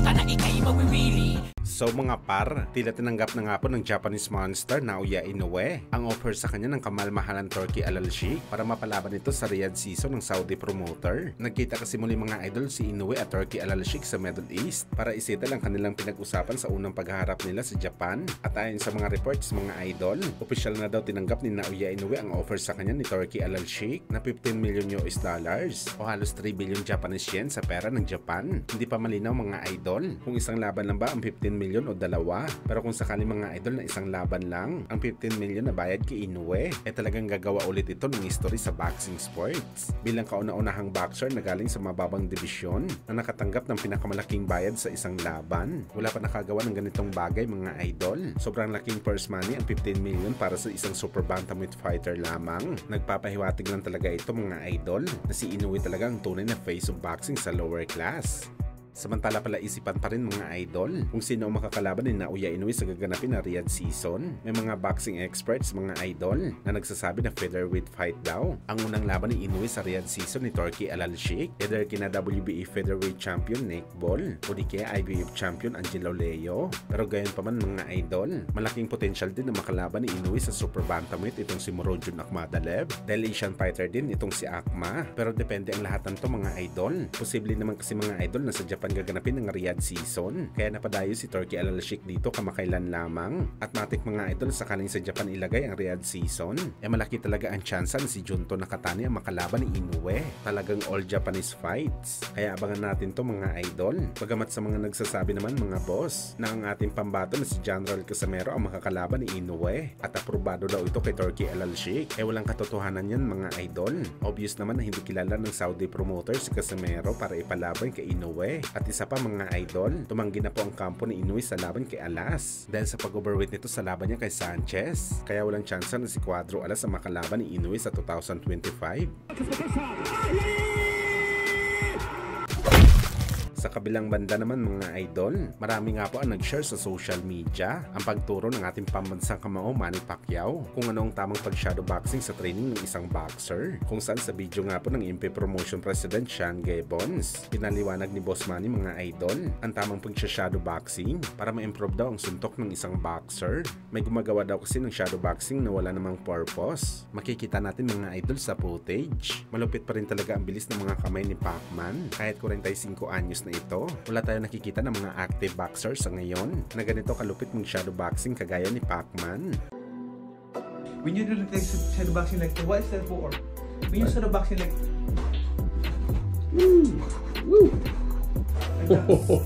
ka na ika'y mawiwili. So mga par, tila tinanggap na nga po ng Japanese monster Naoya Inoue ang offer sa kanya ng kamalmahalan Turkey Al-Sheikh para mapalaban ito sa Riyadh season ng Saudi promoter. Nagkita kasi muli mga idol si Inoue at Turkey Al-Sheikh sa Middle East para isettle ang kanilang pinag-usapan sa unang paghaharap nila sa Japan. At ayon sa mga reports mga idol, opisyal na daw tinanggap ni Naoya Inoue ang offer sa kanya ni Turkey Al-Sheikh na 15 million US dollars o halos 3 billion Japanese yen sa pera ng Japan. Hindi pa malinaw mga idol kung isang laban lang ba ang 15 million o dalawa, pero kung sakali mga idol na isang laban lang ang 15 million na bayad kay Inoue, talagang gagawa ulit ito ng history sa boxing sports bilang kauna-unahang boxer na galing sa mababang dibisyon na nakatanggap ng pinakamalaking bayad sa isang laban. Wala pa nakagawa ng ganitong bagay mga idol. Sobrang laking purse money ang 15 million para sa isang super bantamweight fighter lamang. Nagpapahiwatig lang talaga ito mga idol na si Inoue talaga ang tunay na face of boxing sa lower class. Samantala pala isipan pa rin mga idol kung sino ang makakalaban ni Naoya Inoue sa gaganapin na Riyadh season. May mga boxing experts mga idol na nagsasabi na featherweight fight daw ang unang laban ni Inoue sa Riyadh season ni Turkey Al-Sheikh, either kina WBA featherweight champion Nick Ball o di kaya IBF champion Angelo Leo. Pero gayon pa man mga idol, malaking potential din na makalaban ni Inoue sa super bantamweight itong si Murodjon Akhmadaliev dahil Asian fighter din itong si Akma. Pero depende ang lahat ng to mga idol. Posible naman kasi mga idol na sa Japan gaganapin ng Riyadh season, kaya napadayo si Turkey Al-Sheikh dito kamakailan lamang. At matik mga idol sakaling sa Japan ilagay ang Riyadh season, malaki talaga ang tsansa na si Junto Nakatani ang makalaban ni Inoue. Talagang all Japanese fights, kaya abangan natin to mga idol. Bagamat sa mga nagsasabi naman mga boss na ang ating pambato na si General Casimero ang makakalaban ni Inoue at aprobado daw ito kay Turkey Al-Sheikh, walang katotohanan yan mga idol. Obvious naman na hindi kilala ng Saudi promoter si Casimero para ipalaban kay Inoue. At isa pa mga idol, tumanggi na po ang kampo ni Inoue sa laban kay Alas dahil sa pag-overweight nito sa laban niya kay Sanchez. Kaya walang tsansa na si Cuadro Alas ang makalaban ni Inoue sa 2025. Sa kabilang banda naman mga idol, marami nga po ang nag-share sa social media ang pagturo ng ating pambansang kamao Manny Pacquiao kung ano ang tamang pag-shadow boxing sa training ng isang boxer. Kung saan sa video nga po ng MP Promotion President Sean Gibbons, pinaliwanag ni Boss Manny mga idol ang tamang pag-shadow boxing para ma-improve daw ang suntok ng isang boxer. May gumagawa daw kasi ng shadow boxing na wala namang purpose. Makikita natin mga idol sa footage. Malupit pa rin talaga ang bilis ng mga kamay ni Pacman kahit 45 anyos na ito. Wala tayo nakikita ng mga active boxers sa ngayon na ganito kalupit mag shadow boxing kagaya ni Pacman. When you do the shadow boxing like, what is that for? When you shadow boxing like, woo, woo.